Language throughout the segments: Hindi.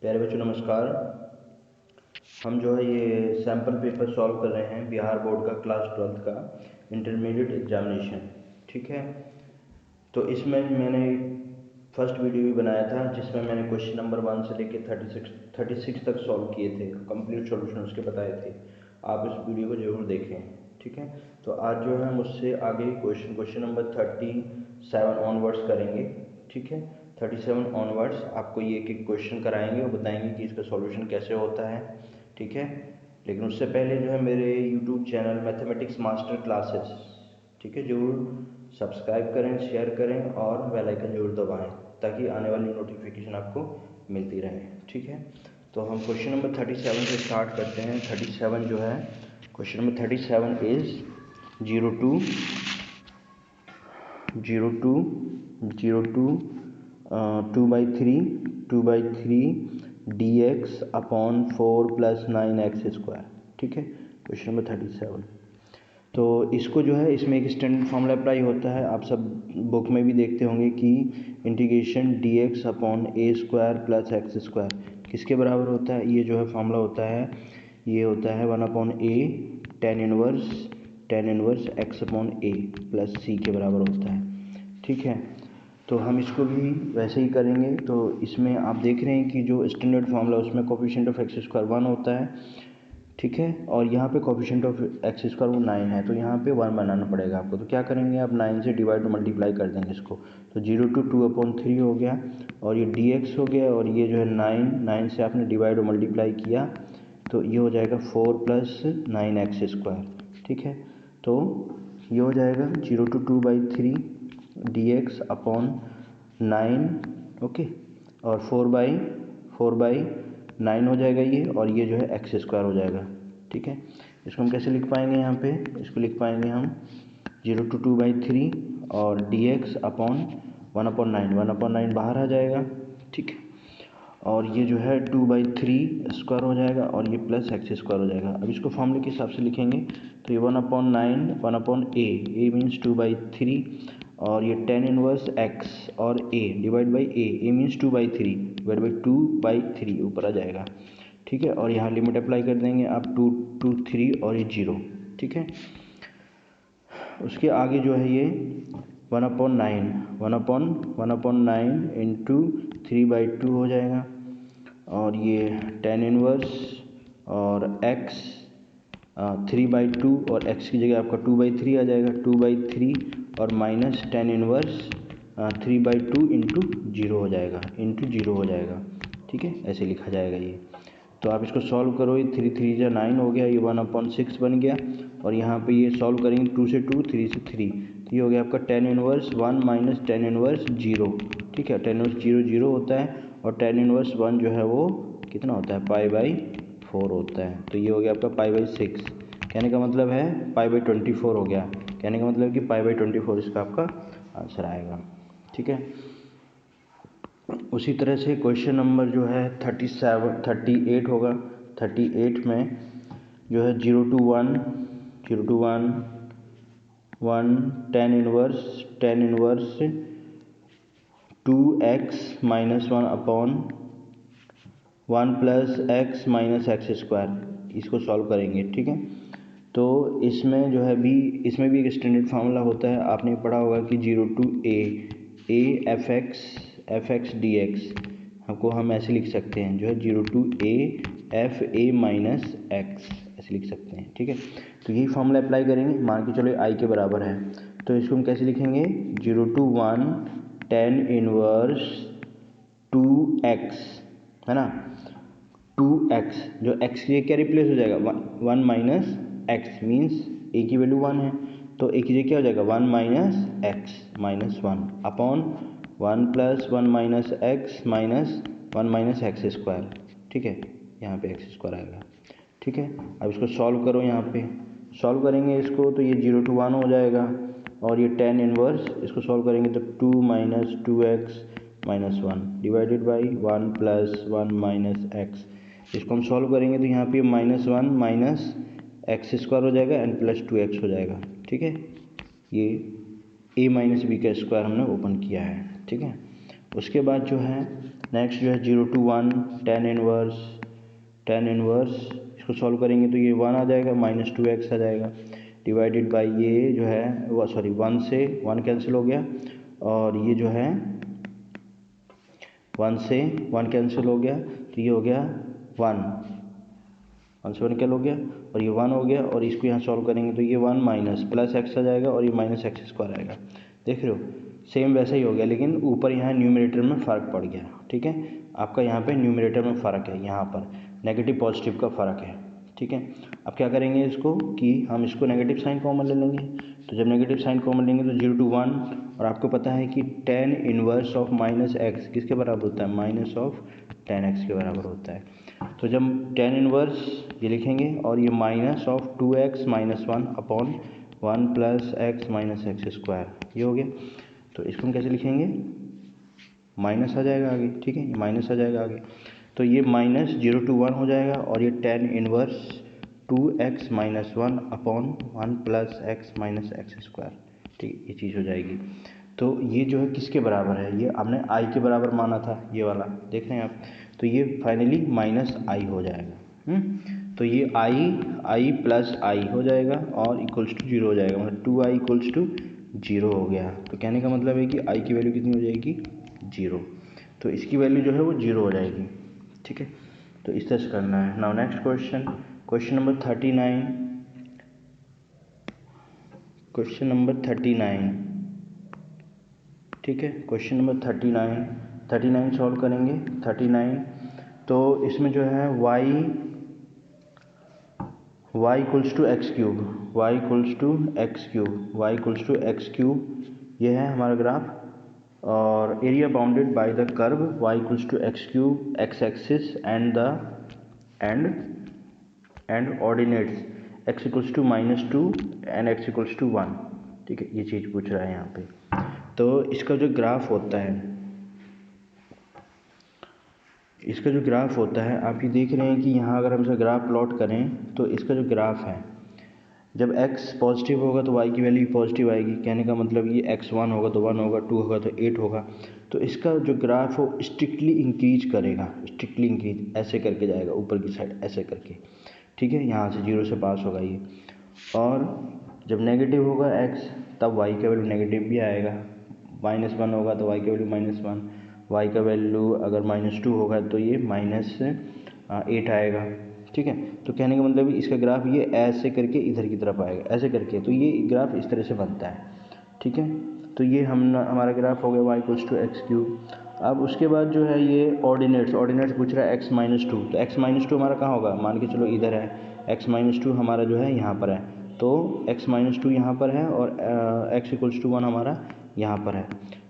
प्यारे बच्चों नमस्कार। हम जो है ये सैम्पल पेपर सॉल्व कर रहे हैं बिहार बोर्ड का क्लास 12th का इंटरमीडिएट एग्जामिनेशन। ठीक है, तो इसमें मैंने फर्स्ट वीडियो भी बनाया था जिसमें मैंने क्वेश्चन नंबर 1 से लेकर 36 तक सॉल्व किए थे, कंप्लीट सॉल्यूशन उसके बताए थे। आप इस वीडियो को जरूर देखें। ठीक है, तो आज जो है मुझसे आगे क्वेश्चन नंबर 37 ऑनवर्ड्स करेंगे। ठीक है, 37 ऑनवर्ड्स आपको ये एक क्वेश्चन कराएंगे और बताएंगे कि इसका सॉल्यूशन कैसे होता है। ठीक है, लेकिन उससे पहले जो है मेरे YouTube channel mathematics master classes, ठीक है, ज़रूर सब्सक्राइब करें, शेयर करें और बेल आइकन जरूर दबाएं ताकि आने वाली नोटिफिकेशन आपको मिलती रहे। ठीक है, तो हम क्वेश्चन नंबर 37 से स्टार्ट करते हैं। 37 जो है question number 37 is 2/3 dx upon 4 + 9x²। ठीक है, क्वेश्चन नंबर 37। तो इसको जो है इसमें एक स्टैंडर्ड फार्मूला अप्लाई होता है। आप सब बुक में भी देखते होंगे कि integration dx upon a² + x² किसके बराबर होता है। ये जो है फार्मूला होता है, ये होता है 1/a tan inverse x upon a plus c के बराबर होता है। ठीक है, तो हम इसको भी वैसे ही करेंगे। तो इसमें आप देख रहे हैं कि जो स्टैंडर्ड फार्मूला उसमें कोफिशिएंट ऑफ x² 1 होता है। ठीक है, और यहाँ पे कोफिशिएंट ऑफ x² वो 9 है, तो यहाँ पे 1 बनाना पड़ेगा आपको। तो क्या करेंगे आप 9 से डिवाइड और मल्टीप्लाई कर देंगे इसको। तो 0 to 2/3 हो गया और ये dx हो गया और ये जो है 9 से आपने डिवाइड और मल्टीप्लाई किया तो ये हो जाएगा 4 + 9x²। ठीक है, तो ये हो जाएगा 0 to 2/3 dx अपॉन 9। ओके, और 4/9 हो जाएगा ये, और ये जो है x² हो जाएगा। ठीक है, इसको हम कैसे लिख पाएंगे, यहाँ पे इसको लिख पाएंगे हम 0 to 2/3 और dx अपॉन 1/9। 1/9 बाहर आ जाएगा। ठीक है, और ये जो है 2/3² हो जाएगा और ये प्लस x² हो जाएगा। अब इसको फॉर्मूले के हिसाब से लिखेंगे तो ये 1/9 1/a मीन्स 2/3 और ये tan इनवर्स x और a divide by a means 2/3 divide by 2/3 ऊपर आ जाएगा। ठीक है, और यहाँ लिमिट अप्लाई कर देंगे आप 2 to 3 और ये 0। ठीक है, उसके आगे जो है ये 1/9 इंटू 3/2 हो जाएगा और ये tan इनवर्स और x 3/2 और x की जगह आपका 2/3 आ जाएगा। 2/3 और माइनस tan इनवर्स 3/2 इंटू 0 हो जाएगा, ठीक है, ऐसे लिखा जाएगा ये। तो आप इसको सॉल्व करो, ये 3 3 या 9 हो गया, ये 1/6 बन गया और यहाँ पे ये सॉल्व करेंगे 2 से 2 3 से 3 तो ये हो गया आपका tan inverse 1 minus tan inverse 0। ठीक है, tan इनवर्स 0 होता है और tan इनवर्स 1 जो है वो कितना होता है π/4 होता है। तो ये हो गया आपका π/6, कहने का मतलब है π/24 हो गया। कहने का मतलब कि π/24 इसका आपका आंसर आएगा। ठीक है, उसी तरह से क्वेश्चन नंबर जो है 38 होगा। 38 में जो है 0 to 1 tan inverse 2x - 1 upon 1 + x - x², इसको सॉल्व करेंगे। ठीक है, तो इसमें जो है इसमें भी एक स्टैंडर्ड फार्मूला होता है, आपने पढ़ा होगा कि 0 to a f(x) dx हमको हम ऐसे लिख सकते हैं, जो है 0 to a f(a - x) ऐसे लिख सकते हैं। ठीक है, तो यही फार्मूला अप्लाई करेंगे। मान के चलो i के बराबर है तो इसको हम कैसे लिखेंगे, 0 to 1 tan इनवर्स 2x है ना, 2x जो x की जगह क्या रिप्लेस हो जाएगा 1 माइनस x मीन्स a की वैल्यू 1 है तो a की जगह क्या हो जाएगा 1 minus x minus 1 upon 1 + 1 minus x minus 1 minus x²। ठीक है, यहाँ पे x² आएगा। ठीक है, अब इसको सॉल्व करो, यहाँ पे सॉल्व करेंगे इसको तो ये 0 to 1 हो जाएगा और ये tan इनवर्स इसको सॉल्व करेंगे तो 2 - 2x - 1 divided by 1 + 1 minus x। इसको हम सॉल्व करेंगे तो यहाँ पे -1 माइनस x² हो जाएगा एंड प्लस 2x हो जाएगा। ठीक है, ये a - b² हमने ओपन किया है। ठीक है, उसके बाद जो है नेक्स्ट जो है 0 to 1 tan इनवर्स इसको सॉल्व करेंगे तो ये 1 आ जाएगा, -2x आ जाएगा, डिवाइडेड बाई ये जो है वो सॉरी 1 से 1 कैंसिल हो गया, और ये जो है 1 से 1 कैंसिल हो गया, तो ये हो गया 1 से 1 कैंसिल हो गया, और ये 1 हो गया, और इसको यहाँ सॉल्व करेंगे तो ये 1 माइनस प्लस एक्स आ जाएगा, और ये माइनस एक्स स्क्वायर आएगा। देख रहे हो, सेम वैसा ही हो गया, लेकिन ऊपर यहाँ न्यूमरेटर में फ़र्क पड़ गया। ठीक है, आपका यहाँ पे न्यूमरेटर में फ़र्क है, यहाँ पर नेगेटिव पॉजिटिव का फ़र्क है। ठीक है, अब क्या करेंगे इसको कि हम इसको नेगेटिव साइन कॉमन ले लेंगे। तो जब नेगेटिव साइन कॉमन लेंगे तो 0 to 1, और आपको पता है कि tan inverse of minus x किसके बराबर होता है, माइनस ऑफ tan x के बराबर होता है। तो जब tan इनवर्स ये लिखेंगे, और ये minus of 2x minus 1 upon 1 plus x minus x square, ये हो गया। तो इसको हम कैसे लिखेंगे, माइनस आ जाएगा आगे। ठीक है, माइनस आ जाएगा आगे, तो ये माइनस 0 to 1 हो जाएगा, और ये tan inverse 2x minus 1 upon 1 plus x minus x square. ठीक, ये चीज़ हो जाएगी। तो ये जो है किसके बराबर है, ये हमने i के बराबर माना था, ये वाला देख रहे हैं आप, तो ये फाइनली माइनस i हो जाएगा। तो ये i प्लस i हो जाएगा और इक्वल्स टू 0 हो जाएगा, मतलब 2i इक्वल्स टू 0 हो गया। तो कहने का मतलब है कि i की वैल्यू कितनी हो जाएगी, 0। तो इसकी वैल्यू जो है वो 0 हो जाएगी। ठीक है, तो इस तरह से करना है। Now next question, question number 39। Question number 39, ठीक है, क्वेश्चन नंबर 39 सॉल्व करेंगे। 39, तो इसमें जो है y equals to x cube, y equals to x cube, ये है हमारा ग्राफ, और area bounded by the curve y equals to x cube, x axis and ordinates x equals to -2 and x equals to 1। ठीक है, ये चीज़ पूछ रहा है यहाँ पे। तो इसका जो ग्राफ होता है, आप ये देख रहे हैं कि यहाँ अगर हम इसका ग्राफ प्लॉट करें तो इसका जो ग्राफ है, जब x पॉजिटिव होगा तो y की वैल्यू पॉजिटिव आएगी। कहने का मतलब ये x1 होगा तो 1 होगा, 2 होगा तो 8 होगा। तो इसका जो ग्राफ हो स्ट्रिक्टली इंक्रीज करेगा, ऐसे करके जाएगा ऊपर की साइड, ऐसे करके। ठीक है, यहाँ से 0 से पास होगा ये, और जब नेगेटिव होगा x तब y का वैल्यू नेगेटिव भी आएगा, -1 होगा तो y का वैल्यू -1, y का वैल्यू अगर -2 होगा तो ये -8 आएगा। ठीक है, तो कहने का मतलब इसका ग्राफ ये ऐसे करके इधर की तरफ आएगा, ऐसे करके, तो ये ग्राफ इस तरह से बनता है। ठीक है, तो ये हमारा ग्राफ हो गया y equals to x cube. अब उसके बाद जो है ये ऑर्डिनेट्स पूछ रहा है x -2, तो x -2 हमारा कहाँ होगा, मान के चलो इधर है, x -2 हमारा जो है यहाँ पर है, तो x -2 यहाँ पर है, और x इक्वल्स टू 1 हमारा यहाँ पर है।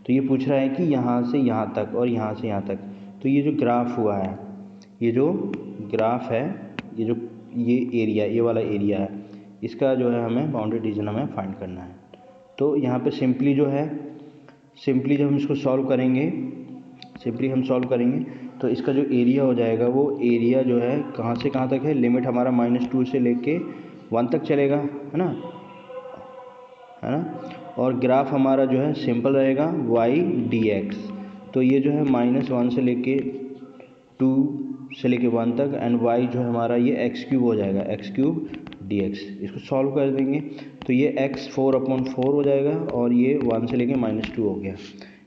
तो ये पूछ रहा है कि यहाँ से यहाँ तक और यहाँ से यहाँ तक, तो ये जो ग्राफ हुआ है, ये जो ग्राफ है, ये एरिया, ये वाला एरिया है, इसका जो है हमें बाउंड्री रीजन हमें फाइंड करना है। तो यहाँ पे सिंपली जब हम इसको सॉल्व करेंगे तो इसका जो एरिया हो जाएगा, वो एरिया जो है कहाँ से कहाँ तक है, लिमिट हमारा -2 से लेके 1 तक चलेगा, है ना। और ग्राफ हमारा जो है सिंपल रहेगा y dx, तो ये जो है -1 से लेके 2 से लेके 1 तक, एंड y जो है हमारा ये x³ हो जाएगा, x³ dx। इसको सॉल्व कर देंगे तो ये x 4/4 हो जाएगा, और ये 1 से लेके -2 हो गया।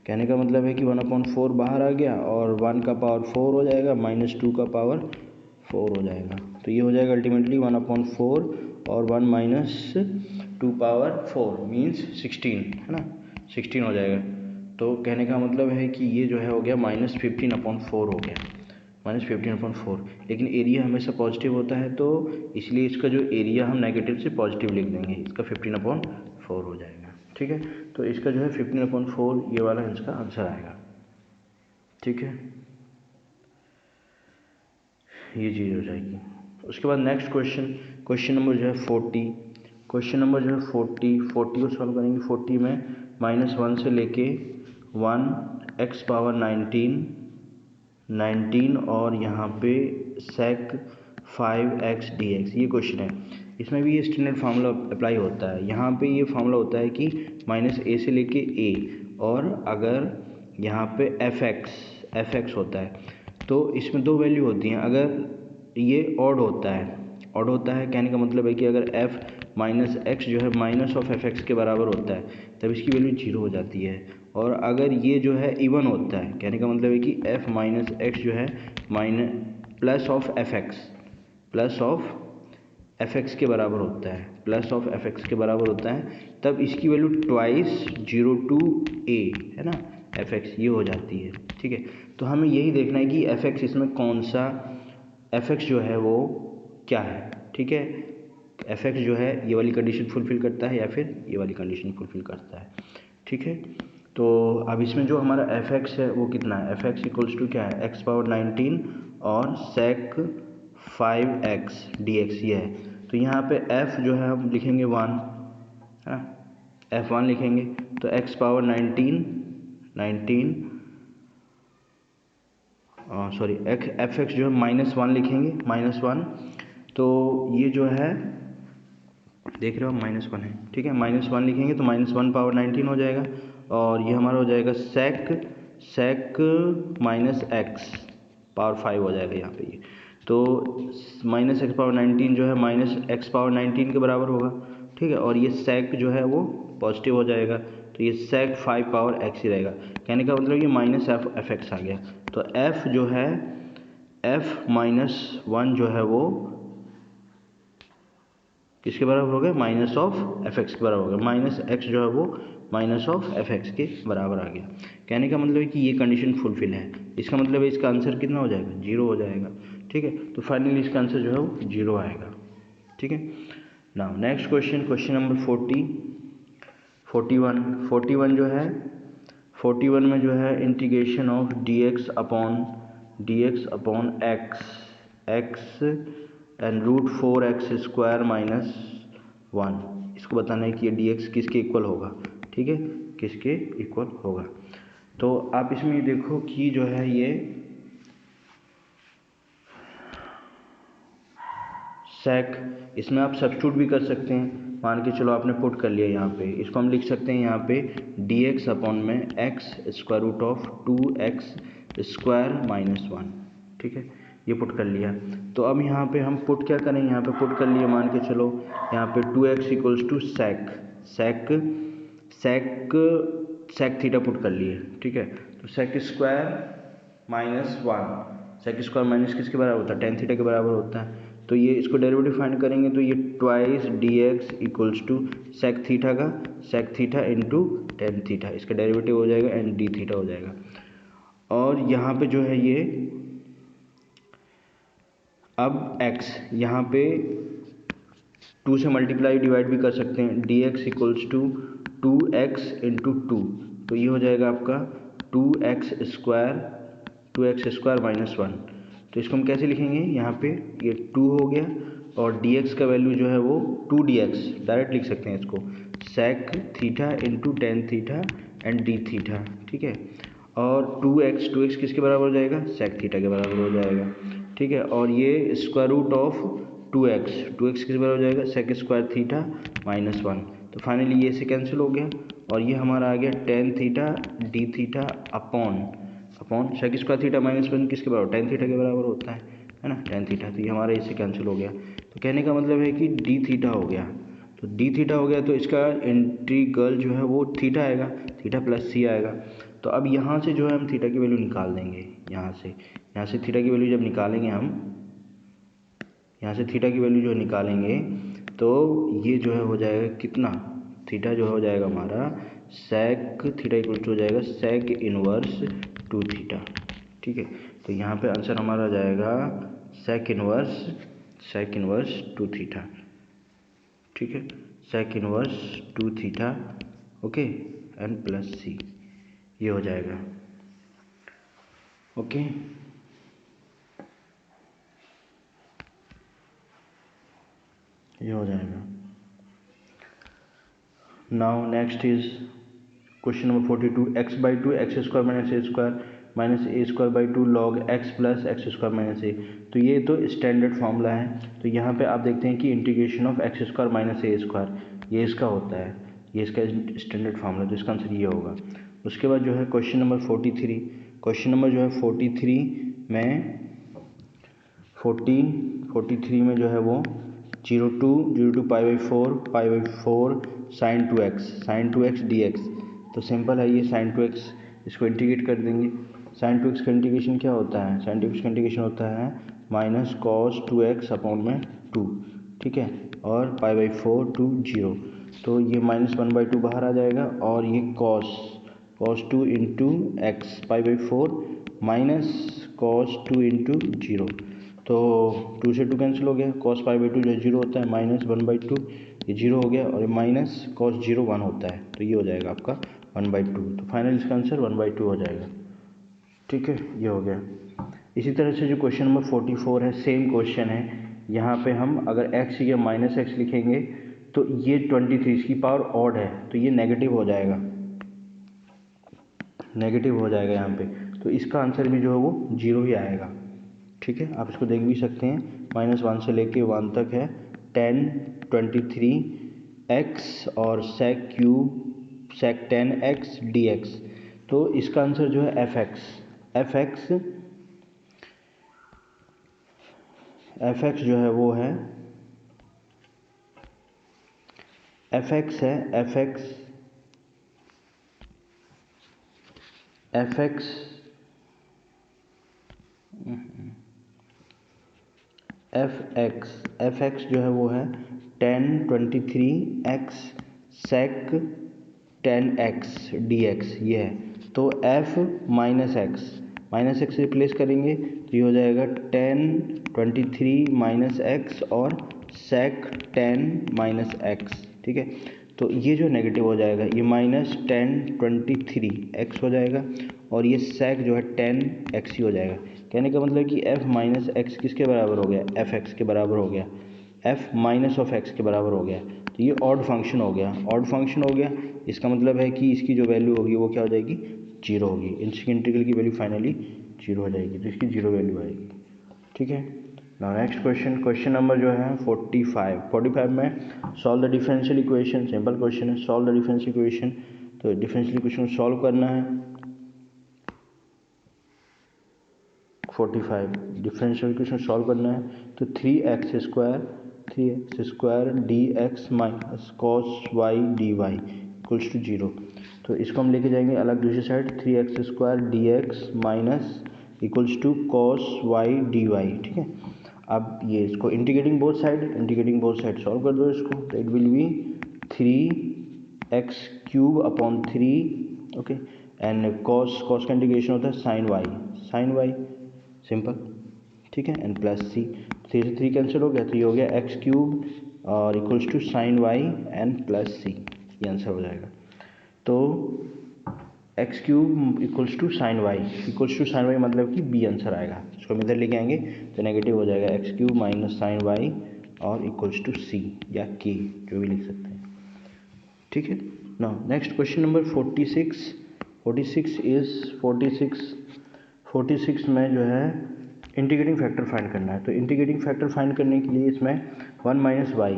कहने का मतलब है कि 1/4 बाहर आ गया, और 1 का पावर 4 हो जाएगा, -2 का पावर 4 हो जाएगा। तो ये हो जाएगा अल्टीमेटली 1/4, और 1 माइनस 2 पावर 4 मीन्स 16, है ना, 16 हो जाएगा। तो कहने का मतलब है कि ये जो है हो गया -15/4 हो गया, -15/4। लेकिन एरिया हमेशा पॉजिटिव होता है, तो इसलिए इसका जो एरिया हम नेगेटिव से पॉजिटिव लिख देंगे, इसका 15/4 हो जाएगा। ठीक है, तो इसका जो है 15/4 ये वाला इसका आंसर आएगा। ठीक है, ये चीज़ हो जाएगी। उसके बाद नेक्स्ट क्वेश्चन नंबर जो है 40, को सॉल्व करेंगे। 40 में -1 से लेके 1 x पावर 19 और यहाँ पे sec 5x dx, ये क्वेश्चन है। इसमें भी ये स्टैंडर्ड फार्मूला अप्लाई होता है। यहाँ पे ये फार्मूला होता है कि -a से लेके a, और अगर यहाँ पे एफ एक्स होता है। तो इसमें दो वैल्यू होती हैं। अगर ये ऑड होता है कहने का मतलब है कि अगर f माइनस एक्स जो है माइनस ऑफ एफ एक्स के बराबर होता है तब इसकी वैल्यू 0 हो जाती है। और अगर ये जो है इवन होता है कहने का मतलब है कि f माइनस एक्स जो है प्लस ऑफ एफ एक्स के बराबर होता है, प्लस ऑफ एफ एक्स के बराबर होता है, तब इसकी वैल्यू ट्वाइस 0 to a है ना एफ एक्स, ये हो जाती है। ठीक है, तो हमें यही देखना है कि एफ एक्स इसमें कौन सा एफ एक्स जो है वो क्या है। ठीक है, एफ एक्स जो है ये वाली कंडीशन फुलफिल करता है या फिर ये वाली कंडीशन फुलफिल करता है। ठीक है, तो अब इसमें जो हमारा एफ एक्स है वो कितना है, एफ एक्स इक्वल्स टू क्या है, एक्स पावर 19 और सेक 5x dx ये है। तो यहाँ पे f जो है हम लिखेंगे 1 है ना, f1 लिखेंगे। तो x power 19 sorry F x जो है -1 लिखेंगे, -1। तो ये जो है देख रहे हो -1 है। ठीक है, -1 लिखेंगे तो -1 पावर 19 हो जाएगा और ये हमारा हो जाएगा सेक माइनस एक्स पावर 5 हो जाएगा यहाँ पे ये। तो माइनस एक्स पावर 19 जो है माइनस एक्स पावर 19 के बराबर होगा। ठीक है, और ये सेक जो है वो पॉजिटिव हो जाएगा तो ये सेक 5 पावर एक्स ही रहेगा। कहने का मतलब ये माइनस एफ एक्स आ गया। तो एफ जो है f-1 जो है वो किसके बराबर हो गया, माइनस ऑफ एफ एक्स के बराबर हो गया। माइनस एक्स जो है वो माइनस ऑफ एफ एक्स के बराबर आ गया। कहने का मतलब है कि ये कंडीशन फुलफिल है। इसका मतलब है इसका आंसर कितना हो जाएगा, 0 हो जाएगा। ठीक है, तो फाइनली इसका आंसर जो है वो 0 आएगा। ठीक है, नाउ नेक्स्ट क्वेश्चन नंबर 41 जो है 41 में जो है integration of dx upon x and √4x² minus 1, इसको बताना है कि ये dx किसके इक्वल होगा। ठीक है, किसके इक्वल होगा। तो आप इसमें देखो कि जो है ये सेक, इसमें आप सब्स्टिट्यूट भी कर सकते हैं। मान के चलो आपने पुट कर लिया यहाँ पे, इसको हम लिख सकते हैं यहाँ पे dx अपॉन में x√2x² माइनस 1। ठीक है, ये पुट कर लिया। तो अब यहाँ पे हम पुट क्या करें, यहाँ पे पुट कर लिए मान के चलो यहाँ पे 2x equals to sec theta put कर लिए। ठीक है, तो sec square minus 1, sec square minus किसके बराबर होता है, टेन थीटा के बराबर होता है। तो ये इसको डेरिवेटिव फाइंड करेंगे तो ये twice dx equals to sec theta into tan theta, इसका डेरिवेटिव हो जाएगा एंड डी थीटा हो जाएगा। और यहाँ पे जो है ये अब x यहाँ पे 2 से मल्टीप्लाई डिवाइड भी कर सकते हैं, dx equals to 2x into 2, तो ये हो जाएगा आपका 2x² माइनस 1। तो इसको हम कैसे लिखेंगे, यहाँ पे ये 2 हो गया और dx का वैल्यू जो है वो 2dx डायरेक्ट लिख सकते हैं इसको, sec theta into tan theta and d theta. ठीक है, और 2x किसके बराबर हो जाएगा, सेक थीटा के बराबर हो जाएगा। ठीक है, और ये स्क्वायर रूट ऑफ 2x किसके बराबर हो जाएगा, सेक स्क्वायर थीटा माइनस 1। तो फाइनली ये से कैंसिल हो गया और ये हमारा आ गया tan theta d theta upon sec square theta minus 1 किसके बराबर, टेन थीटा के बराबर होता है ना, टेन थीटा। तो ये हमारा इससे कैंसिल हो गया। तो कहने का मतलब है कि डी थीटा हो गया, तो डी थीटा हो गया तो इसका इंटीग्रल जो है वो थीटा आएगा, थीटा प्लस सी आएगा। तो अब यहाँ से जो है हम थीटा की वैल्यू निकाल देंगे, यहाँ से थीटा की वैल्यू जब निकालेंगे हम, यहाँ से थीटा की वैल्यू जो निकालेंगे तो ये जो है हो जाएगा कितना, थीटा जो हो जाएगा हमारा सेक थीटा इक्वल टू हो जाएगा सेक इनवर्स 2 थीटा। ठीक है, तो यहाँ पे आंसर हमारा आ जाएगा सेक इनवर्स 2 थीटा। ठीक है, sec inverse 2 theta okay and plus C, ये हो जाएगा। ओके, ये हो जाएगा। Now next is question number 42, x/2 x² minus a² log x plus x² minus a। तो ये तो स्टैंडर्ड फार्मूला है। तो यहाँ पे आप देखते हैं कि integration of x² minus a² ये इसका होता है, ये इसका स्टैंडर्ड फार्मूला, तो इसका आंसर ये होगा। उसके बाद जो है क्वेश्चन नंबर क्वेश्चन नंबर जो है 43 में जो है वो 0 to pi by 4 sin 2x dx। तो सिंपल है ये sin 2x, इसको इंटीग्रेट कर देंगे। sin 2x का इंटीग्रेशन क्या होता है? sin 2x का इंटीग्रेशन होता है माइनस कॉस 2x अपॉन में 2, ठीक है, और पाई बाई 4 to 0। तो ये -1/2 बाहर आ जाएगा और ये cos 2 into x pi by 4 minus cos 2 into 0। तो 2 से 2 कैंसिल हो गया, cos पाई बाई 2 जो 0 होता है -1/2, ये 0 हो गया, और माइनस cos 0 1 होता है, तो ये हो जाएगा आपका 1/2। तो फाइनल इसका आंसर 1/2 हो जाएगा, ठीक है, ये हो गया। इसी तरह से जो क्वेश्चन नंबर 44 है, सेम क्वेश्चन है। यहाँ पे हम अगर x या -x लिखेंगे तो ये 23 इसकी पावर ऑड है, तो ये नेगेटिव हो जाएगा, यहाँ पे। तो इसका आंसर भी जो है वो 0 ही आएगा, ठीक है। आप इसको देख भी सकते हैं, -1 से लेके 1 तक है 10 23x और sec 10x dx। तो इसका आंसर जो है fx जो है वो है fx जो है वो है 10 23x sec 10x dx, ये है। तो f -x रिप्लेस करेंगे तो ये हो जाएगा 10 23 -x और sec 10 -x, ठीक है। तो ये जो नेगेटिव हो जाएगा, ये -10 23x हो जाएगा, और ये sec जो है 10x ही हो जाएगा। कहने का मतलब कि f -x किसके बराबर हो गया? fx के बराबर हो गया, f -x के बराबर हो गया। तो ये ऑड फंक्शन हो गया, इसका मतलब है कि इसकी जो वैल्यू होगी वो क्या हो जाएगी? 0 होगी। इसकी इंटीग्रल की वैल्यू फाइनली 0 हो जाएगी, तो इसकी 0 वैल्यू आएगी, ठीक है। नाउ नेक्स्ट क्वेश्चन नंबर जो है 45 में solve the differential equation. Simple question है, सॉल्व द डिफरेंशियल इक्वेशन। तो डिफरेंशियल इक्वेशन सॉल्व करना है। 45 डिफरेंशियल इक्वेशन सॉल्व करना है, तो 3x square dx minus cos y dy equals to 0। तो इसको हम लेके जाएंगे अलग दूसरी side, 3x square dx minus equals to cos y dy, ठीक है। अब ये इसको इंटीग्रेटिंग बोथ साइड सॉल्व कर दो इसको, तो it will be 3x³ upon 3, okay, and cos का इंटीग्रेशन होता है साइन y सिंपल, ठीक है, एंड प्लस c। 3 से 3 कैंसिल हो गया, तो ये हो गया x³ और equals to sine y and plus c, ये आंसर हो जाएगा। तो x³ equals to sine y मतलब कि b आंसर आएगा। इसको हम इधर लेके आएंगे तो नेगेटिव हो जाएगा, x³ माइनस साइन y और इक्वल्स टू c या k, जो भी लिख सकते हैं, ठीक है। नाउ नेक्स्ट क्वेश्चन नंबर 46 में जो है इंटीग्रेटिंग फैक्टर फाइंड करना है। तो इंटीग्रेटिंग फैक्टर फाइंड करने के लिए इसमें 1 - y,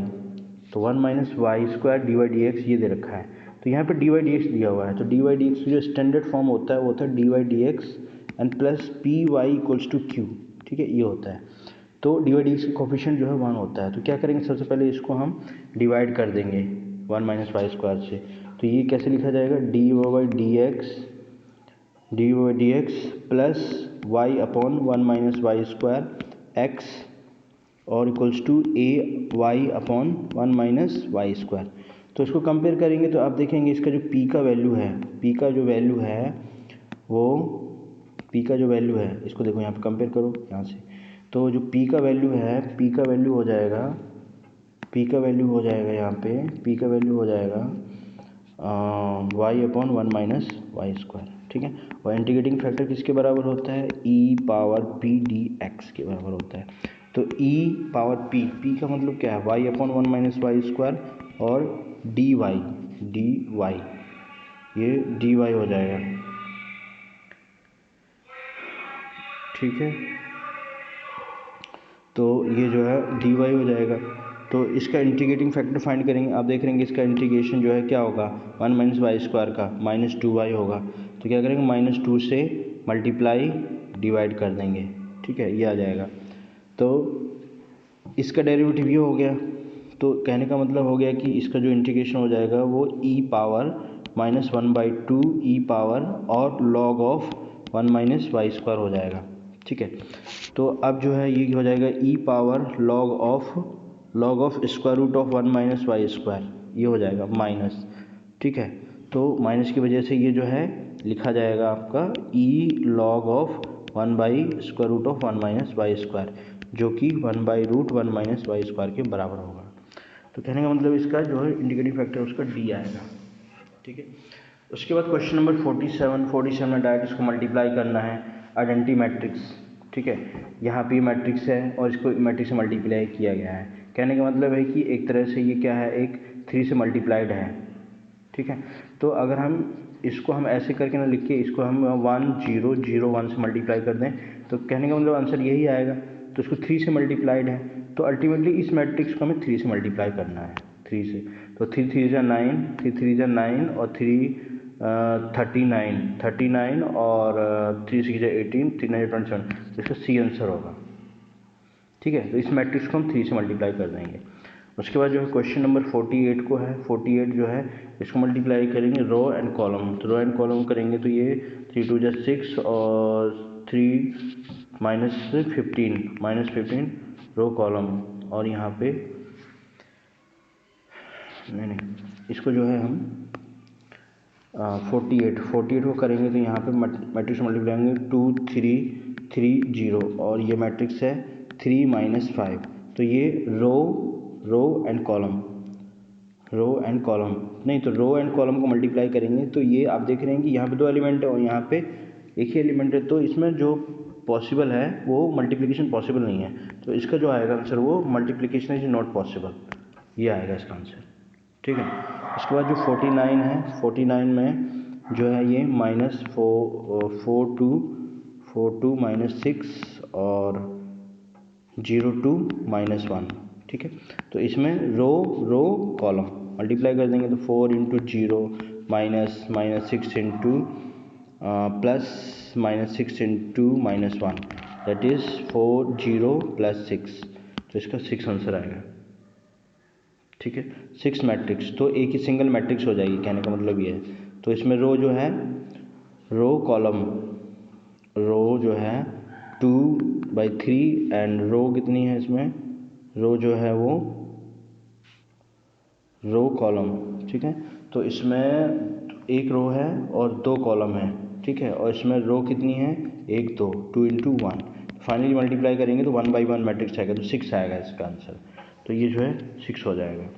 तो 1 - y² dy/dx ये दे रखा है। तो यहाँ पे dy/dx दिया हुआ है, तो dy/dx जो स्टैंडर्ड फॉर्म होता है वो होता है dy/dx and plus py equals to q, ठीक है, ये होता है। तो dy/dx का कोफिशिएंट जो है 1 होता है। तो क्या करेंगे, सबसे पहले इसको हम डिवाइड कर देंगे 1 - y² से। तो ये कैसे लिखा जाएगा? dy/dx plus y upon 1 - y² x और equals to ay upon 1 - y²। तो इसको कंपेयर करेंगे तो आप देखेंगे इसका जो p का वैल्यू है, इसको देखो यहाँ पे कंपेयर करो यहाँ से। तो जो p का वैल्यू है, p का वैल्यू हो जाएगा यहाँ पे, p का वैल्यू हो जाएगा y अपॉन 1 - y², ठीक है। और इंटीग्रेटिंग फैक्टर किसके बराबर होता है? e⁻p dx के बराबर होता है। तो e⁻p का मतलब क्या है? y अपॉन 1 - y² और dy, ये dy हो जाएगा, ठीक है। तो ये जो है dy हो जाएगा। तो इसका इंटीग्रेटिंग फैक्टर फाइंड करेंगे, आप देख रहे हैं इसका इंटीग्रेशन जो है क्या होगा, 1 - y² का -2y होगा। तो क्या करेंगे, -2 से मल्टीप्लाई डिवाइड कर देंगे, ठीक है, ये आ जाएगा। तो इसका डेरिवेटिव ये हो गया, तो कहने का मतलब हो गया कि इसका जो इंटीग्रेशन हो जाएगा वो e पावर -1/2 e पावर और log of 1 minus y square हो जाएगा, ठीक है। तो अब जो है ये हो जाएगा e power log of square root of 1 minus y square, ये हो जाएगा माइनस, ठीक है। तो माइनस की वजह से ये जो है लिखा जाएगा आपका e log of 1 by square root of 1 minus y square, जो कि 1/√1 माइनस वाई स्क्वायर के बराबर होगा। तो कहने का मतलब इसका जो है इंडिकेटिव फैक्टर उसका डी आएगा, ठीक है। उसके बाद क्वेश्चन नंबर 47 में डायरेक्ट इसको मल्टीप्लाई करना है आइडेंटिटी मैट्रिक्स, ठीक है। यहाँ पे मैट्रिक्स है और इसको मैट्रिक्स से मल्टीप्लाई किया गया है। कहने का मतलब है कि एक तरह से ये क्या है, एक 3 से मल्टीप्लाइड है, ठीक है। तो अगर हम इसको हम ऐसे करके ना लिख के इसको हम 1 0 0 1 से मल्टीप्लाई कर दें तो कहने का मतलब आंसर यही आएगा। तो इसको 3 से मल्टीप्लाइड है, तो अल्टीमेटली इस मैट्रिक्स को हमें 3 से मल्टीप्लाई करना है, 3 से। तो 3 3 जा 9, 3 3 जा 9 और 3 39 और 3 6 जा 18, 3 9 जा 27, इसका सी आंसर होगा, ठीक है। तो इस मैट्रिक्स को हम 3 से मल्टीप्लाई कर देंगे। उसके बाद जो है क्वेश्चन नंबर 48 को है, 48 जो है इसको मल्टीप्लाई करेंगे रो एंड कॉलम। तो रो एंड कॉलम करेंगे तो ये 3 2 जा 6 और 3 -15 रो कॉलम, और यहाँ पे नहीं इसको जो है हम 48 को करेंगे तो यहाँ पे मैट्रिक्स मल्टीप्लाई करेंगे 2 3 3 0 और ये मैट्रिक्स है 3 -5। तो ये रो एंड कॉलम नहीं, तो रो एंड कॉलम को मल्टीप्लाई करेंगे तो ये आप देख रहे हैं कि यहाँ पे 2 एलिमेंट है और यहाँ पे एक ही एलिमेंट है, तो इसमें जो पॉसिबल है वो मल्टीप्लिकेशन पॉसिबल नहीं है। तो इसका जो आएगा आंसर वो मल्टीप्लिकेशन इज नॉट पॉसिबल, ये आएगा इसका आंसर, ठीक है। उसके बाद जो 49 है, 49 में जो है ये -4 2 -6 और 0 2 -1, ठीक है। तो इसमें रो कॉलम मल्टीप्लाई कर देंगे तो 4 × 0 -6 into plus -6 into -1, that is 4 0 + 6, तो इसका 6 आंसर आएगा, ठीक है। 6 मैट्रिक्स, तो एक ही सिंगल मैट्रिक्स हो जाएगी, कहने का मतलब ये है। तो इसमें रो जो है रो जो है 2/3 एंड रो कितनी है इसमें, रो जो है वो रो कॉलम, ठीक है। तो इसमें एक रो है और 2 कॉलम है, ठीक है। और इसमें रो कितनी है, 1 2 2 × 1, फाइनली मल्टीप्लाई करेंगे तो 1/1 मैट्रिक्स आएगा, तो 6 आएगा इसका आंसर। तो ये जो है 6 हो जाएगा।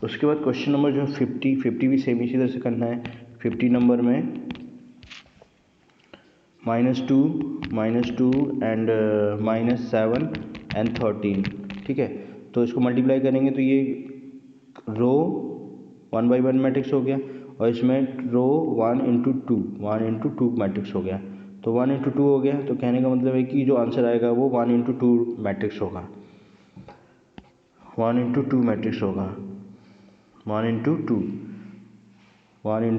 उसके बाद क्वेश्चन नंबर जो है 50 भी सेम इसी तरह से करना है। 50 नंबर में -2 एंड -7 एंड 13, ठीक है। तो इसको मल्टीप्लाई करेंगे तो ये रो 1/1 मैट्रिक्स हो गया और इसमें रो 1 × 2 मैट्रिक्स हो गया। तो 1 × 2 हो गया, तो कहने का मतलब है कि जो आंसर आएगा वो 1 × 2 मैट्रिक्स होगा, 1 × 2 मैट्रिक्स होगा, 1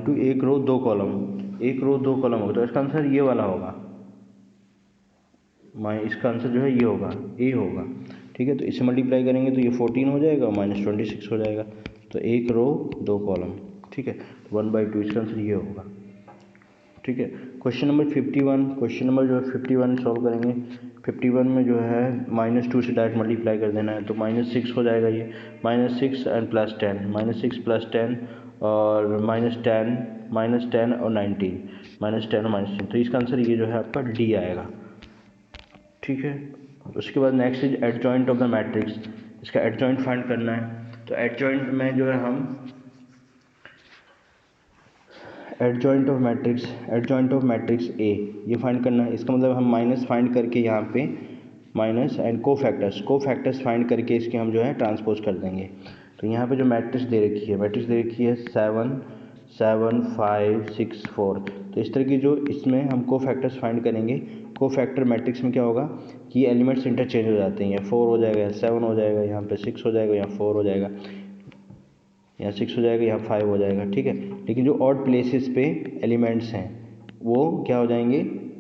× एक रो 2 कॉलम, होगा, तो इसका आंसर ये वाला होगा, इसका आंसर जो है ये होगा, ए होगा, ठीक है। तो इसे मल्टीप्लाई करेंगे तो ये 14 हो जाएगा और -26 हो जाएगा, तो एक रो 2 कॉलम, ठीक है। 1/2 इसका आंसर ये होगा, ठीक है। क्वेश्चन नंबर 51, क्वेश्चन नंबर जो है 51 सॉल्व करेंगे। 51 में जो है -2 से डायरेक्ट मल्टीप्लाई कर देना है, तो -6 हो जाएगा ये, -6 एंड +10, -6 + 10 और -10 और 19, -10 और -10, तो इसका आंसर ये जो है आपका डी आएगा, ठीक है। उसके बाद next is adjoint of the matrix, इसका एडजॉइंट फाइंड करना है। तो एडजॉइंट में जो है हम एडजॉइंट ऑफ मैट्रिक्स ए ये फाइंड करना है। इसका मतलब हम माइनस फाइंड करके यहाँ पे माइनस एंड कोफैक्टर्स फाइंड करके इसके हम जो है ट्रांसपोज कर देंगे। तो यहाँ पे जो मैट्रिक्स दे रखी है 7 7 5 6 4, तो इस तरह की जो इसमें हम कोफैक्टर्स फाइंड करेंगे। कोफैक्टर मैट्रिक्स में क्या होगा कि एलिमेंट्स इंटरचेंज हो जाते हैं, यहाँ 4 हो जाएगा, यहाँ 7 हो जाएगा, यहाँ पे 6 हो जाएगा, यहाँ 4 हो जाएगा, यहाँ 6 हो जाएगा, यहाँ 5 हो जाएगा, ठीक है। लेकिन जो ऑड प्लेसेस पे एलिमेंट्स हैं वो क्या हो जाएंगे,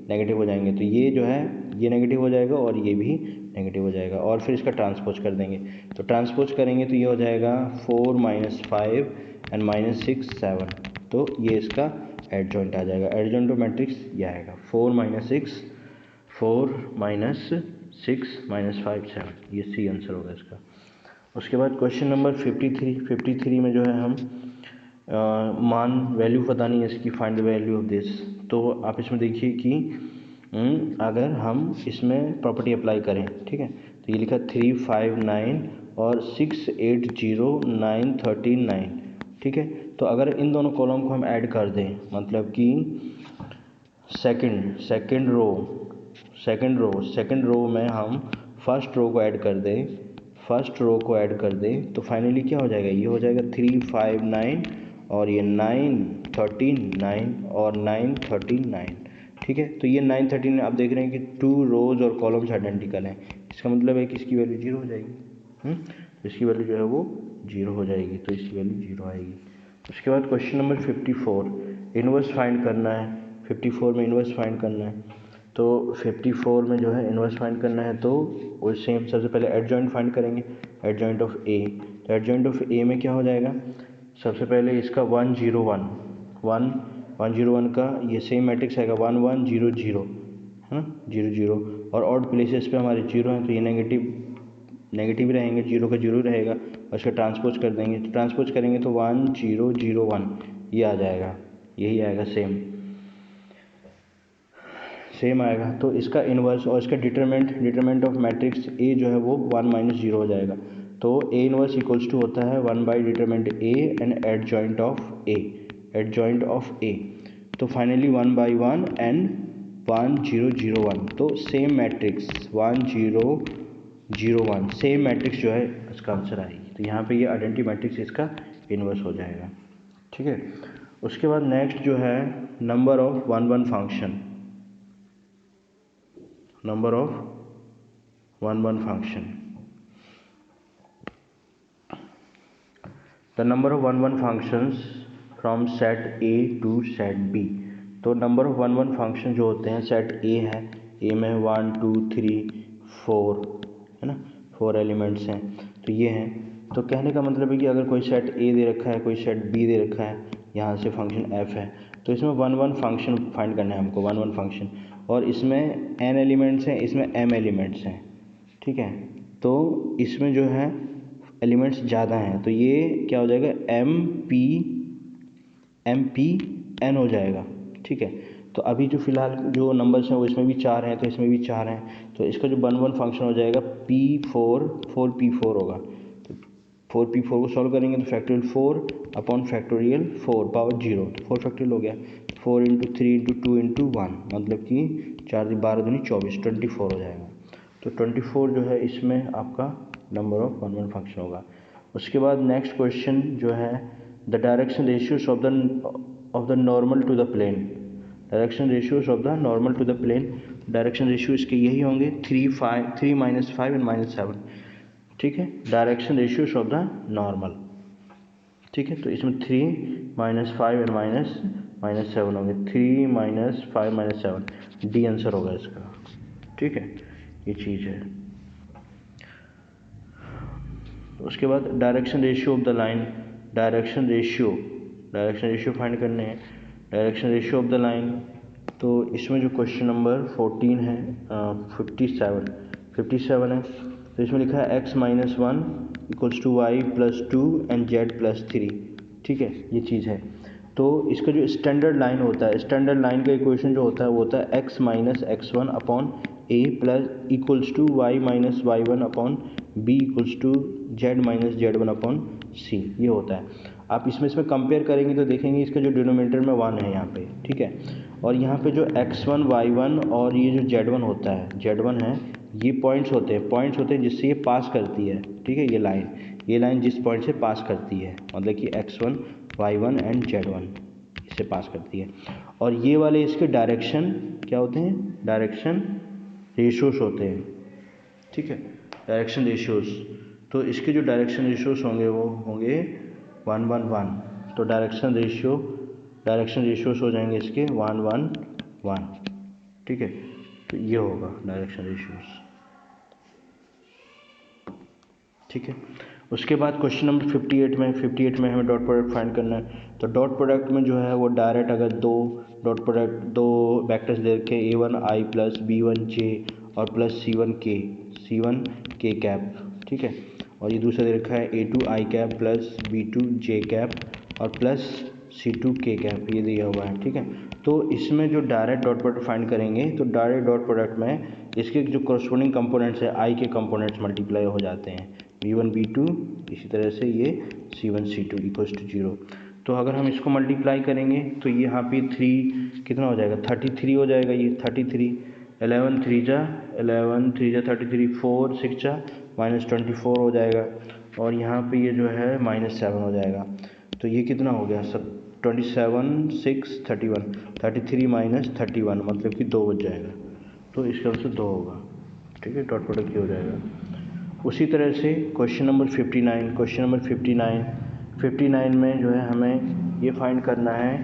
नेगेटिव हो जाएंगे, तो ये जो है ये नेगेटिव हो जाएगा और ये भी नेगेटिव हो जाएगा, और फिर इसका ट्रांसपोज कर देंगे। तो ट्रांसपोज करेंगे तो ये हो जाएगा 4 - 5 एंड -6 7, तो ये इसका एडजॉइंट आ जाएगा। एडजॉइंट ऑफ मैट्रिक्स ये आएगा 4 - 6 -5 7, ये सी आंसर होगा इसका। उसके बाद क्वेश्चन नंबर 53 में जो है हम मान वैल्यू बतानी है इसकी, find the value of this. तो आप इसमें देखिए कि अगर हम इसमें प्रॉपर्टी अप्लाई करें, ठीक है, तो ये लिखा 3 5 9 और 6 8 0 9 13 9, ठीक है। तो अगर इन दोनों कॉलम को हम ऐड कर दें, मतलब कि सेकंड रो में हम फर्स्ट रो को ऐड कर दें, तो फाइनली क्या हो जाएगा, ये हो जाएगा 3 5 9 और ये 9 13 9 और 9 13 9, ठीक है। तो ये 9 13 आप देख रहे हैं कि 2 रोज और कॉलम्स आइडेंटिकल हैं, इसका मतलब है कि इसकी वैल्यू 0 हो जाएगी। तो इसकी वैल्यू जो है वो 0 हो जाएगी, तो इसकी वैल्यू 0 आएगी। उसके बाद क्वेश्चन नंबर 54, इन्वर्स फाइंड करना है। 54 में इन्वर्स फाइंड करना है, तो 54 में जो है इन्वर्स फाइंड करना है, तो वो सेम सबसे पहले एडजॉइंट फाइंड करेंगे, एडजॉइंट ऑफ ए। तो एडजॉइंट ऑफ ए में क्या हो जाएगा, सबसे पहले इसका 1 0 1 का ये सेम मैट्रिक्स आएगा 1 1 0 0, है ना, 0 0, और ऑड प्लेसेस पे हमारे 0 हैं, तो ये नेगेटिव रहेंगे, 0 का 0 रहेगा, और इसका ट्रांसपोज कर देंगे। तो ट्रांसपोज करेंगे तो 1 0 0 1 ये आ जाएगा, यही आएगा सेम आएगा। तो इसका इन्वर्स और इसका डिटरमिनेंट ऑफ मैट्रिक्स ए जो है वो 1 - 0 हो जाएगा। तो ए इन्वर्स इक्वल्स टू होता है 1/डिटरमिनेंट ए एंड एडजॉइंट ऑफ ए। तो फाइनली 1/1 एंड 1 0 0 1, तो सेम मैट्रिक्स 1 0 0 1 सेम मैट्रिक्स जो है इसका आंसर आएगी। तो यहाँ पे ये आइडेंटिटी मैट्रिक्स इसका इन्वर्स हो जाएगा, ठीक है। उसके बाद नेक्स्ट जो है number of 1 1 function, number of 1 1 function, the number of 1 1 functions from set A to set B। तो नंबर ऑफ 1 1 फंक्शन जो होते हैं, सेट ए है, ए में 1 2 3 4 है ना, 4 एलिमेंट्स हैं, तो ये हैं। तो कहने का मतलब है कि अगर कोई सेट ए दे रखा है, कोई सेट बी दे रखा है, यहाँ से फंक्शन एफ है, तो इसमें 1 1 फंक्शन फाइंड करना है हमको, 1 1 फंक्शन, और इसमें n एलिमेंट्स हैं, इसमें m एलिमेंट्स हैं, ठीक है। तो इसमें जो है एलिमेंट्स ज़्यादा हैं, तो ये क्या हो जाएगा m p n हो जाएगा, ठीक है। तो अभी जो फिलहाल जो नंबर्स हैं वो इसमें भी 4 हैं, तो इसमें भी 4 हैं, तो इसका जो 1 1 फंक्शन हो जाएगा p4 होगा। तो 4p4 को सॉल्व करेंगे तो फैक्टोरियल 4 अपॉन फैक्टोरियल 4 पावर 0, तो 4 फैक्टोरियल हो गया, 4 × 3 × 2 × 1, मतलब कि 4 12 दूनी 24 24 हो जाएगा। तो 24 जो है इसमें आपका नंबर ऑफ 1 1 फंक्शन होगा। उसके बाद नेक्स्ट क्वेश्चन जो है the direction ratios of the normal to the plane. Direction ratios of the normal to the plane, direction ratio इसके यही होंगे 3 - 5 एंड -7, ठीक है। Direction ratios of the normal, ठीक है। तो इसमें 3 - 5 एंड -7 होंगे, 3 - 5 -7, डी आंसर होगा इसका, ठीक है, ये चीज़ है। उसके बाद direction ratio of the line, direction ratio find करने हैं, direction ratio of the line. तो इसमें जो क्वेश्चन नंबर 14 है 57 है, तो इसमें लिखा है x - 1 = y + 2 एंड z + 3, ठीक है, ये चीज़ है। तो इसका जो स्टैंडर्ड लाइन होता है, स्टैंडर्ड लाइन का इक्वेशन जो होता है वो होता है x - x1 upon a + y - y1 upon b = z - z1 upon c, ये होता है। आप इसमें कंपेयर करेंगे तो देखेंगे इसका जो डिनोमिनेटर में 1 है यहाँ पे, ठीक है, और यहाँ पे जो x1 y1 और ये जो z1 होता है, z1 है, ये पॉइंट्स होते हैं जिससे ये पास करती है, ठीक है। ये लाइन जिस पॉइंट से पास करती है, मतलब कि x1 y1 एंड z1 इससे पास करती है, और ये वाले इसके डायरेक्शन क्या होते हैं, डायरेक्शन रेशियोज होते हैं, ठीक है, डायरेक्शन रेशियोज। तो इसके जो डायरेक्शन रेशियोज होंगे वो होंगे 1 1 1, तो डायरेक्शन रेशियोज हो जाएंगे इसके 1 1 1, ठीक है, तो ये होगा डायरेक्शन रेशियोज। ठीक है, उसके बाद क्वेश्चन नंबर 58 में हमें डॉट प्रोडक्ट फाइंड करना है। तो डॉट प्रोडक्ट में जो है वो डायरेक्ट अगर दो वेक्टर्स दे रखे a1 i plus b1 j और प्लस c1 k कैप, ठीक है, और ये दूसरा दे रखा है a2 i cap plus b2 j cap और प्लस c2 k कैप, ये दिया हुआ है। ठीक है, तो इसमें जो डायरेक्ट डॉट प्रोडक्ट फाइंड करेंगे तो डायरेक्ट डॉट प्रोडक्ट में इसके जो करस्पॉन्डिंग कंपोनेंट्स है i के कंपोनेंट्स मल्टीप्लाई हो जाते हैं, b1 b2, इसी तरह से ये c1 c2 इक्वल्स टू 0। तो अगर हम इसको मल्टीप्लाई करेंगे तो ये यहाँ पे 3 कितना हो जाएगा, 33 हो जाएगा। ये 33, 11 3 जा 33, 4 6 जा -24 हो जाएगा, और यहाँ पे ये जो है -7 हो जाएगा। तो ये कितना हो गया, 27 6 31, 33 - 31 मतलब कि 2 बच जाएगा। तो इसका आंसर 2 होगा। ठीक है, डॉट प्रोडक्ट ये हो जाएगा। उसी तरह से क्वेश्चन नंबर 59 में जो है हमें ये फाइंड करना है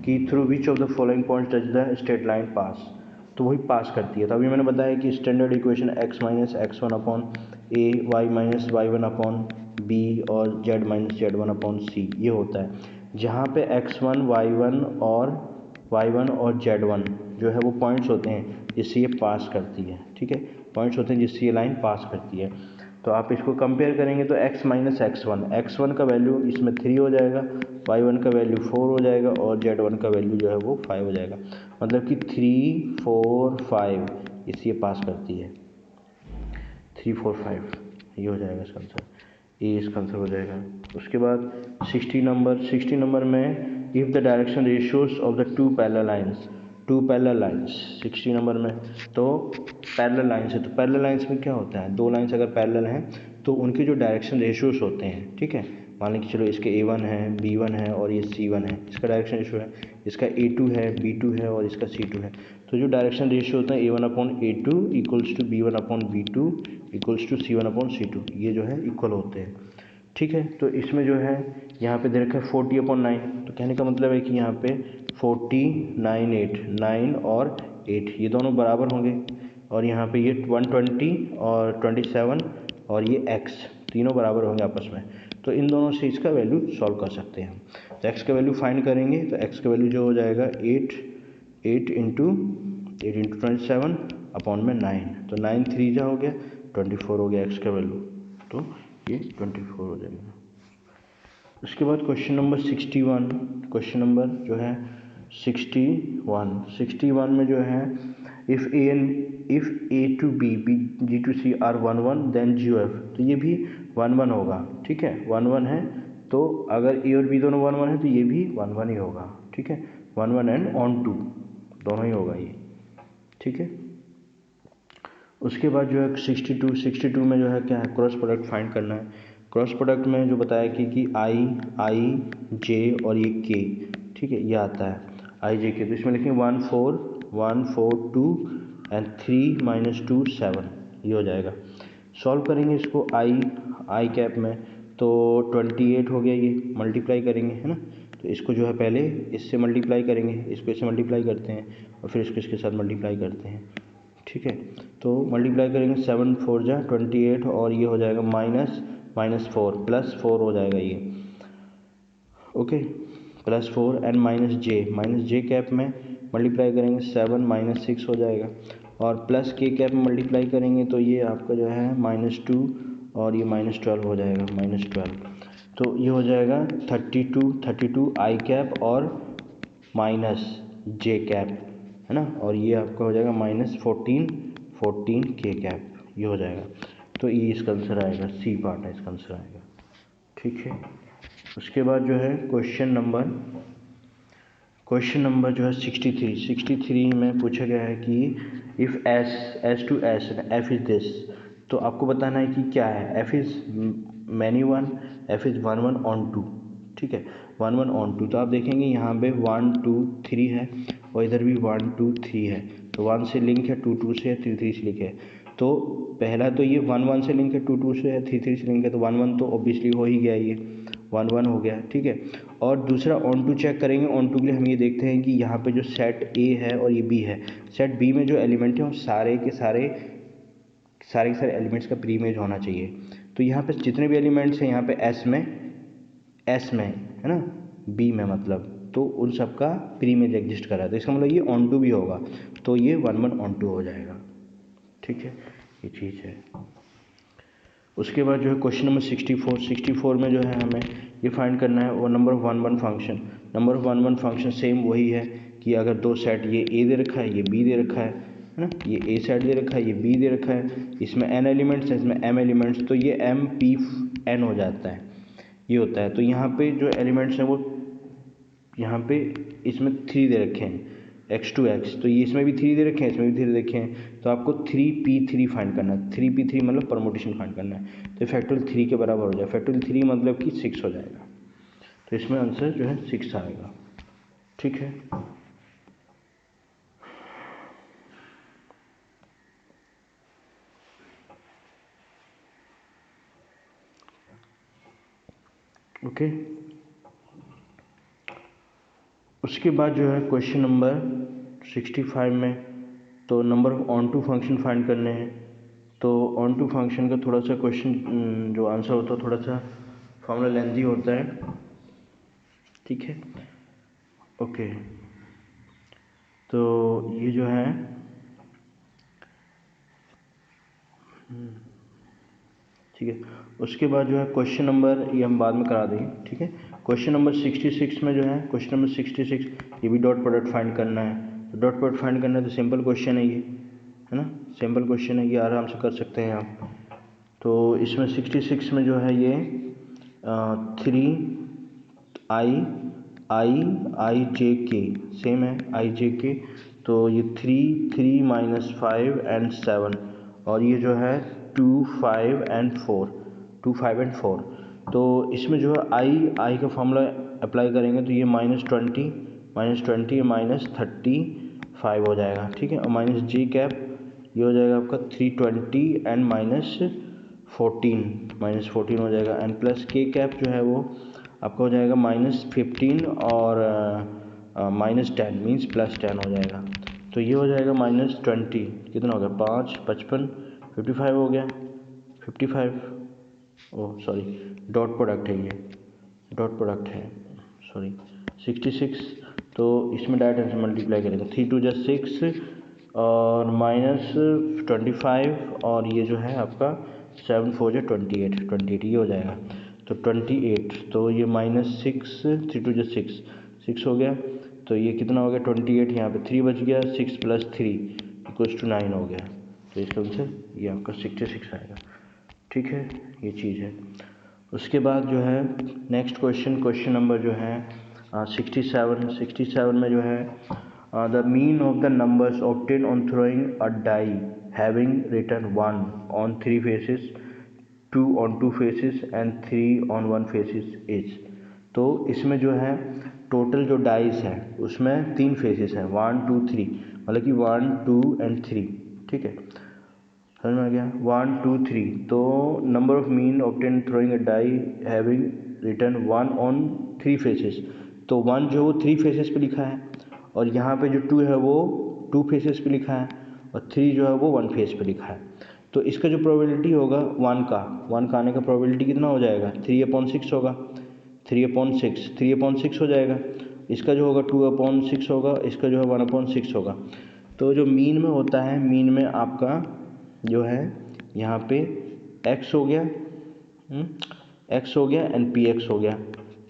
कि through which of the following points does the straight line pass. तो वही पास करती है। तो अभी मैंने बताया कि standard equation x minus x1 upon a, y minus y1 upon b और z minus z1 upon c ये होता है, जहाँ पे x1 y1 और z1 जो है वो पॉइंट्स होते हैं जिससे ये पास करती है। ठीक है, पॉइंट्स होते हैं जिससे ये लाइन पास करती है। तो आप इसको कंपेयर करेंगे तो x माइनस x1 का वैल्यू इसमें 3 हो जाएगा, y1 का वैल्यू 4 हो जाएगा और z1 का वैल्यू जो है वो 5 हो जाएगा। मतलब कि 3 4 5 इससे पास करती है, 3 4 5 ये हो जाएगा इसका आंसर, ये इसका आंसर हो जाएगा। उसके बाद 60 नंबर में if the direction ratios of the two parallel lines 60 number में, तो पैरेलल लाइन्स है, तो पैरेलल लाइन्स में क्या होता है, दो लाइन्स अगर पैरेलल हैं तो उनके जो डायरेक्शन रेशियोज होते हैं, ठीक है, मान लें कि चलो इसके a1 है, b1 है और ये c1 है, इसका डायरेक्शन रेशियो है, इसका a2 है, b2 है और इसका c2 है। तो जो डायरेक्शन रेशियो होता है a1 upon a2 equals to b1 upon b2 equals to c1 upon c2, ये जो है इक्वल होते हैं। ठीक है, तो इसमें जो है यहाँ पे दे रखा है 40/9, तो कहने का मतलब है कि यहाँ पे 9 और 8 ये दोनों बराबर होंगे, और यहाँ पे ये 120 और 27 और ये x तीनों बराबर होंगे आपस में। तो इन दोनों से इसका वैल्यू सॉल्व कर सकते हैं। तो x का वैल्यू फाइंड करेंगे तो x का वैल्यू जो हो जाएगा 8 इंटू 27 अपॉन में 9, तो 9 3 जा हो गया 24 हो गया x का वैल्यू, तो ये 24 हो जाएगा। उसके बाद क्वेश्चन नंबर 61 में जो है if a to b g to c are 1 1 then GOF, तो ये भी 1 1 होगा। ठीक है, 1 1 है, तो अगर a और b दोनों 1 1 है तो ये भी 1 1 ही होगा। ठीक है, 1 1 एंड ऑन 2 दोनों ही होगा ये। ठीक है, उसके बाद जो है 62 में जो है क्या है, क्रॉस प्रोडक्ट फाइंड करना है। क्रॉस प्रोडक्ट में जो बताया कि I J और ये K, ठीक है, ये आता है I J K, तो इसमें लिखेंगे 1 4 2 एंड 3 - 2 7, ये हो जाएगा। सॉल्व करेंगे इसको I कैप में, तो 28 हो गया, ये मल्टीप्लाई करेंगे, है ना, तो इसको जो है पहले इससे मल्टीप्लाई करेंगे, इसको इससे मल्टीप्लाई करते हैं और फिर इसको इसके साथ मल्टीप्लाई करते हैं। ठीक है, तो मल्टीप्लाई करेंगे 7 4 जा 28 और ये हो जाएगा -4 +4 हो जाएगा ये। ओके, +4 एंड -j कैप में मल्टीप्लाई करेंगे 7 - 6 हो जाएगा, और प्लस k कैप में मल्टीप्लाई करेंगे तो ये आपका जो है -2 और ये -12 हो जाएगा, -12, तो ये हो जाएगा 32 I कैप और -j कैप, है ना, और ये आपका हो जाएगा -14 k कैप, ये हो जाएगा। तो ये इसका आंसर आएगा, सी पार्ट है इसका आंसर आएगा। ठीक है, उसके बाद जो है क्वेश्चन नंबर जो है 63 में पूछा गया है कि if S to S F is this, तो आपको बताना है कि क्या है, F is many 1, F is 1 1 on 2, ठीक है, 1 1 ऑन 2, तो आप देखेंगे यहाँ पे 1 2 3 है और इधर भी 1 2 3 है, तो 1 से लिंक है, 2 2 से है, 3 3 से लिंक है। तो पहला तो ये 1 1 से लिंक है, 2 2 से है, 3 3 से लिंक है, तो 1 1 तो ऑब्वियसली हो ही गया ये, 1 1 हो गया, ठीक है। और दूसरा ऑन टू चेक करेंगे। ऑन टू के लिए हम ये देखते हैं कि यहाँ पे जो सेट ए है और ये बी है, सेट बी में जो एलिमेंट है वो सारे के सारे एलिमेंट्स का प्री इमेज होना चाहिए। तो यहाँ पे जितने भी एलिमेंट्स हैं यहाँ पे एस में है ना, बी में मतलब, तो उन सब का प्री इमेज एग्जिस्ट कर रहा है, तो इसका मतलब ये ऑन टू भी होगा, तो ये 1 1 ऑन टू हो जाएगा, ठीक है, ये चीज़ है। उसके बाद जो है क्वेश्चन नंबर 64 में जो है हमें ये फाइंड करना है वो number of 1 1 function. Number of 1 1 function same वही है कि अगर दो सेट ये ए दे रखा है, ये बी दे रखा है ना, ये ए सेट दे रखा है, ये बी दे रखा है, इसमें n एलिमेंट्स है, इसमें m एलिमेंट्स, तो ये m p n हो जाता है, ये होता है। तो यहाँ पे जो एलिमेंट्स हैं वो यहाँ पे इसमें 3 दे रखे हैं, x2 x, तो ये इसमें भी 3 दे रखे हैं, इसमें भी 3 दे रखे हैं, तो आपको 3p3 फाइंड करना है। 3p3 मतलब परमुटेशन फाइंड करना है, तो फैक्टोरियल 3 के बराबर हो जाए। फैक्टोरियल 3 मतलब कि 6 हो जाएगा, तो इसमें आंसर जो है 6 आएगा, ठीक है। ओके, उसके बाद जो है क्वेश्चन नंबर 65 में तो number of onto function find करने हैं। तो ऑन टू फंक्शन का थोड़ा सा क्वेश्चन जो आंसर होता है थोड़ा सा फॉर्मूला लेंथी होता है, ठीक है। ओके, तो ये जो है ठीक है। उसके बाद जो है क्वेश्चन नंबर, ये हम बाद में करा देंगे, ठीक है। क्वेश्चन नंबर 66 में जो है, क्वेश्चन नंबर 66 ये भी डॉट प्रोडक्ट फाइंड करना है। तो डॉट प्रोडक्ट फाइंड करना है तो सिंपल क्वेश्चन है ये, है ना, सिंपल क्वेश्चन है, ये आराम से कर सकते हैं आप। तो इसमें 66 में जो है ये 3i सेम है, i तो ये 3 माइनस 5 एंड 7, और ये जो है 2 5 एंड 4। तो इसमें जो है आई का फॉर्मूला अप्लाई करेंगे तो ये -20 -35 हो जाएगा, ठीक है। और माइनस जी कैप ये हो जाएगा आपका 320 एंड -14 हो जाएगा, एंड प्लस के कैप जो है वो आपका हो जाएगा -15 और -10 मीन्स +10 हो जाएगा। तो ये हो जाएगा -20, कितना हो गया 5 55 55 हो गया 55, ओह सॉरी डॉट प्रोडक्ट है, ये डॉट प्रोडक्ट है, सॉरी 66। तो इसमें डायरेक्ट आंसर मल्टीप्लाई करेंगे, 3 2 जा 6 और -25 और ये जो है आपका 7 4 जा 28 ये हो जाएगा। तो 28, तो ये -6 3 2 जा 6 हो गया, तो ये कितना हो गया 28, यहाँ पे 3 बच गया, 6 + 3 = 9 हो गया। तो इसका आंसर ये आपका 66 आएगा, ठीक है, ये चीज़ है। उसके बाद जो है नेक्स्ट क्वेश्चन नंबर जो है 67 में जो है the mean of the numbers obtain on throwing a die having written 1 on 3 faces, 2 on 2 faces and 3 on 1 faces is. तो इसमें जो है टोटल जो डाइस है उसमें 3 फेसेस हैं, 1 2 3, मतलब कि 1 2 एंड 3, ठीक है, समझ में आ गया 1 2 3। तो number of mean obtain throwing a die having return 1 on 3 faces, तो 1 जो वो 3 फेसेस पे लिखा है, और यहाँ पे जो 2 है वो 2 फेसेस पे लिखा है, और 3 जो है वो 1 फेस पे लिखा है। तो इसका जो प्रोबेबिलिटी होगा 1 का आने का प्रोबेबिलिटी कितना हो जाएगा 3/6 होगा, 3/6 हो जाएगा। इसका जो होगा 2/6 होगा, इसका जो है 1/6 होगा। तो जो मीन में होता है, मीन में आपका जो है यहाँ पे x हो गया, x हो गया एंड px हो गया।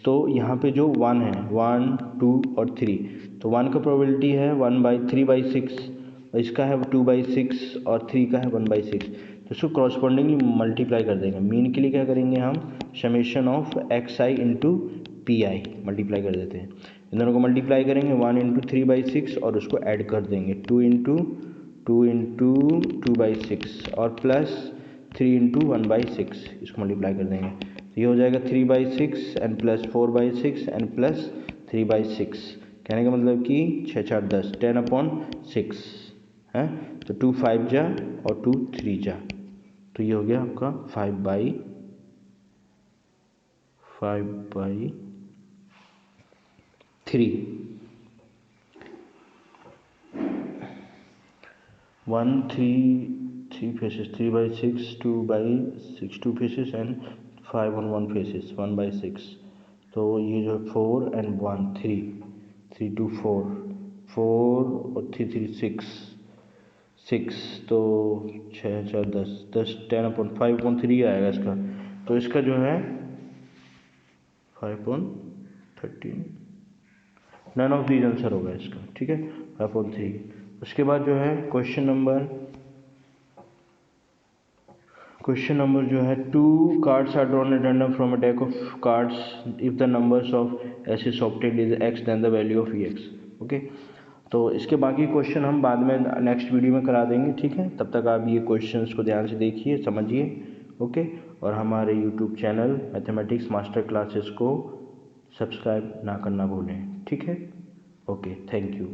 तो यहाँ पे जो 1 है 1 2 और 3, तो 1 का प्रोबेबिलिटी है 1/3/6, और इसका है 2/6 और 3 का है 1/6। तो इसको क्रॉसपॉन्डिंगली मल्टीप्लाई कर देंगे। मीन के लिए क्या करेंगे हम, summation of xi into P I multiply कर देते हैं। इन दोनों को मल्टीप्लाई करेंगे 1 × 3/6 और उसको ऐड कर देंगे 2 × 2/6 और प्लस 3 × 1/6, इसको मल्टीप्लाई कर देंगे। तो ये हो जाएगा 3/6 एंड प्लस 4/6 एंड प्लस 3/6, कहने का मतलब कि 6 4 10 10/6 है। तो 2 5 जा और 2 3 जा, तो ये हो गया आपका 5/3 1 3 faces 3/6 2/6 2 faces and 5 on 1 faces 1/6 तो ये जो 4 and 1 3 3 2 4 और 3 3 6 तो 6 4 10 10/5/3 आएगा इसका। तो इसका जो है 5/13 नन ऑफ दीज आंसर होगा इसका, ठीक है 5/3। उसके बाद जो है क्वेश्चन नंबर जो है 2 cards are drawn at random from a deck of cards if the numbers of aces obtained is x then the value of ex। Okay, तो इसके बाकी क्वेश्चन हम बाद में नेक्स्ट वीडियो में करा देंगे, ठीक है। तब तक आप ये क्वेश्चंस को ध्यान से देखिए, समझिए, ओके। और हमारे YouTube channel mathematics master classes को सब्सक्राइब ना करना भूलें, ठीक है। Okay, thank you.